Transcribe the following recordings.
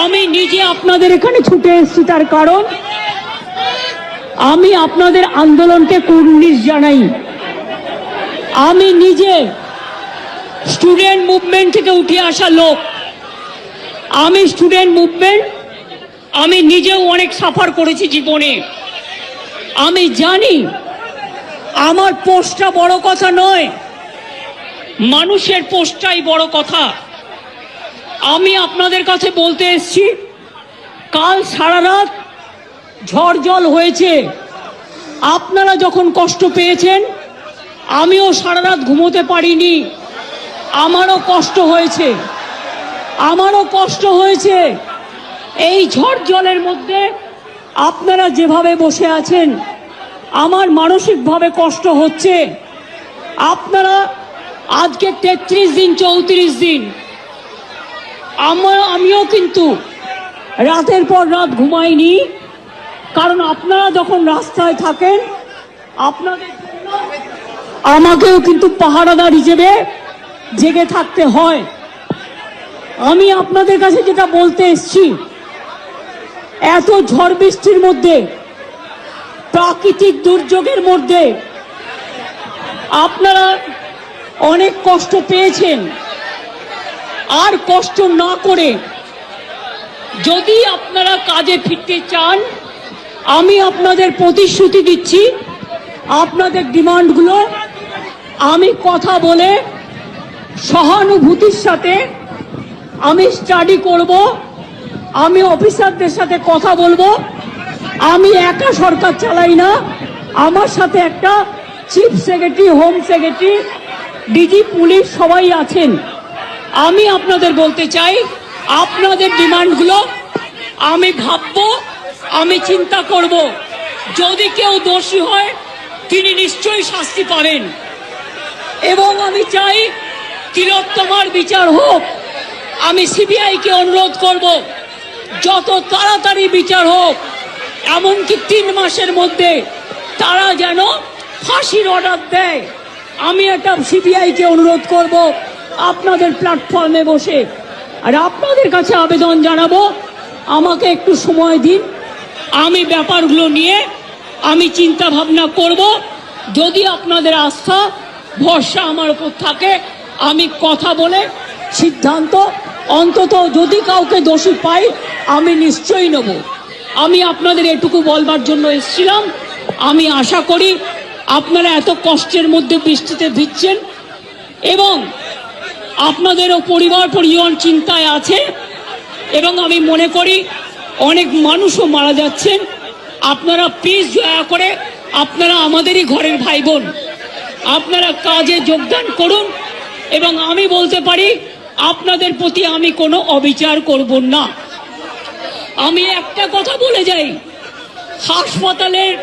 আমি নিজে আপনাদের এখানে ছুটে এসেছি, তার কারণ আমি আপনাদের আন্দোলনকে কুর্নিশ জানাই। আমি নিজে স্টুডেন্ট মুভমেন্ট থেকে উঠে আসা লোক। আমি স্টুডেন্ট মুভমেন্ট, আমি নিজেও অনেক সাফার করেছি জীবনে। আমি জানি আমার পোস্টটা বড় কথা নয়, মানুষের পোস্টটাই বড় কথা। আমি আপনাদের কাছে বলতে এসেছি, কাল সারা রাত ঝড় জল হয়েছে। আপনারা যখন কষ্ট পেয়েছেন, আমিও সারা রাত ঘুমোতে পারিনি। আমারও কষ্ট হয়েছে, আমারও কষ্ট হয়েছে। এই ঝড় জলের মধ্যে আপনারা যেভাবে বসে আছেন, আমার মানসিকভাবে কষ্ট হচ্ছে। আপনারা আজকে 33 দিন 34 দিন, আমিও কিন্তু রাতের পর রাত ঘুমাইনি। কারণ আপনারা যখন রাস্তায় থাকেন, আপনাদের জন্য আমাকেও কিন্তু পাহারাদার হিসেবে জেগে থাকতে হয়। আমি আপনাদের কাছে যেটা বলতে এসেছি, এত ঝড় বৃষ্টির মধ্যে, প্রাকৃতিক দুর্যোগের মধ্যে আপনারা অনেক কষ্ট পেয়েছেন। আর কষ্ট না করে যদি আপনারা কাজে ফিরতে চান, আমি আপনাদের প্রতিশ্রুতি দিচ্ছি, আপনাদের ডিমান্ডগুলো আমি কথা বলে সহানুভূতির সাথে আমি স্টাডি করব। আমি অফিসারদের সাথে কথা বলবো। আমি একা সরকার চালাই না, আমার সাথে একটা chief secretary, home secretary, DG police সবাই আছেন। আমি আপনাদের বলতে চাই, আপনাদের ডিমান্ডগুলো আমি ভাববো, আমি চিন্তা করব। যদি কেউ দোষী হয়, তিনি নিশ্চয়ই শাস্তি পাবেন। এবং আমি চাই তিলোত্তমার বিচার হোক। আমি সিবিআইকে অনুরোধ করব, যত তাড়াতাড়ি বিচার হোক, এমনকি 3 মাসের মধ্যে তারা যেন ফাঁসির অর্ডার দেয়। আমি এটা সিবিআইকে অনুরোধ করব আপনাদের প্ল্যাটফর্মে বসে। আর আপনাদের কাছে আবেদন জানাবো, আমাকে একটু সময় দিন, আমি ব্যাপারগুলো নিয়ে আমি চিন্তা ভাবনা করব। যদি আপনাদের আস্থা ভরসা আমার উপর থাকে, আমি কথা বলে সিদ্ধান্ত, অন্তত যদি কাউকে দোষী পাই, আমি নিশ্চয়ই নেব। আমি আপনাদের এটুকু বলবার জন্য এসেছিলাম। আমি আশা করি আপনারা এত কষ্টের মধ্যে বৃষ্টিতে ভিজছেন এবং আপনাদেরও পরিবার পরিজন চিন্তায় আছে, এবং আমি মনে করি অনেক মানুষও মারা যাচ্ছেন। আপনারা প্লিজ দয়া করে, আপনারা আমাদেরই ঘরের ভাই বোন, আপনারা কাজে যোগদান করুন। এবং আমি বলতে পারি, আপনাদের প্রতি আমি কোনো অবিচার করব না। আমি একটা কথা বলে যাই, হাসপাতালের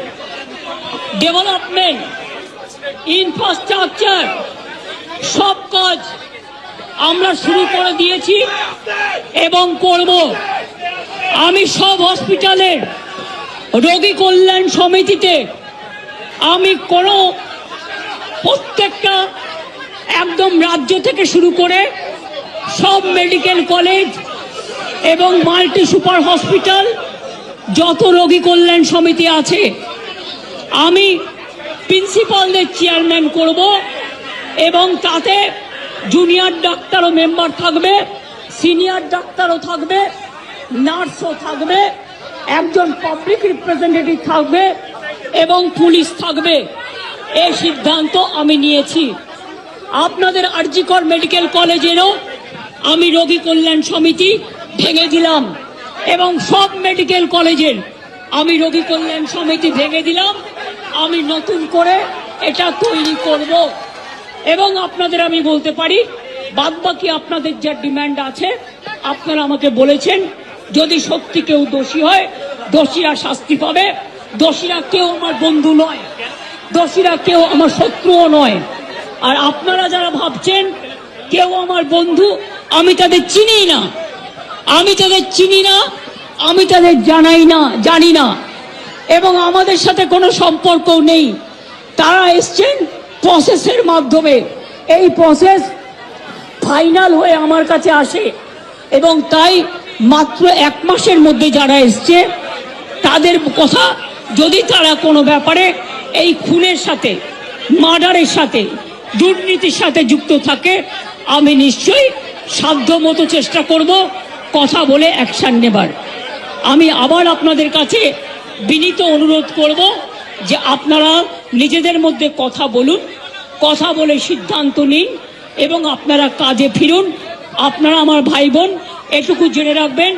ডেভেলপমেন্ট, ইনফ্রাস্ট্রাকচার, সব কাজ আমরা শুরু করে দিয়েছি এবং করব। আমি সব হসপিটালের রোগী কল্যাণ সমিতিতে আমি প্রত্যেকটা একদম রাজ্য থেকে শুরু করে সব মেডিকেল কলেজ এবং মাল্টি সুপার হসপিটাল, যত রোগী কল্যাণ সমিতি আছে, আমি প্রিন্সিপালদের চেয়ারম্যান করব। এবং তাতে জুনিয়র ডাক্তারও মেম্বার থাকবে, সিনিয়র ডাক্তারও থাকবে, নার্সও থাকবে, একজন পাবলিক রিপ্রেজেন্টেটিভ থাকবে এবং পুলিশ থাকবে। এই সিদ্ধান্ত আমি নিয়েছি। আপনাদের আরজিকর মেডিকেল কলেজেরও আমি রোগী কল্যাণ সমিতি ভেঙে দিলাম এবং সব মেডিকেল কলেজের আমি রোগী কল্যাণ সমিতি ভেঙে দিলাম। আমি নতুন করে এটা তৈরি করব। এবং আপনাদের আমি বলতে পারি, বাদবাকি আপনাদের যা ডিমান্ড আছে আপনারা আমাকে বলেছেন, যদি সত্যি কেউ দোষী হয়, দোষীরা শাস্তি পাবে। দোষীরা কেউ আমার বন্ধু নয়, দোষীরা কেউ আমার শত্রুও নয়। আর আপনারা যারা ভাবছেন কেউ আমার বন্ধু, আমি তাদের চিনি না, আমি তাদের চিনি না, আমি তাদের জানি না এবং আমাদের সাথে কোনো সম্পর্কও নেই। তারা এসছেন প্রসেসের মাধ্যমে। এই প্রসেস ফাইনাল হয়ে আমার কাছে আসে এবং তাই মাত্র 1 মাসের মধ্যে যারা এসছে তাদের কথা, যদি তারা কোনো ব্যাপারে এই খুনের সাথে, মার্ডারের সাথে, দুর্নীতির সাথে যুক্ত থাকে, আমি নিশ্চয়ই সাধ্যমতো চেষ্টা করব কথা বলে অ্যাকশন নেবার। আমি আবার আপনাদের কাছে বিনীত অনুরোধ করব যে আপনারা নিজেদের মধ্যে কথা বলুন, কথা বলে সিদ্ধান্ত নিন এবং আপনারা কাজে ফিরুন। আপনারা আমার ভাই বোন, এটুকু জেনে রাখবেন,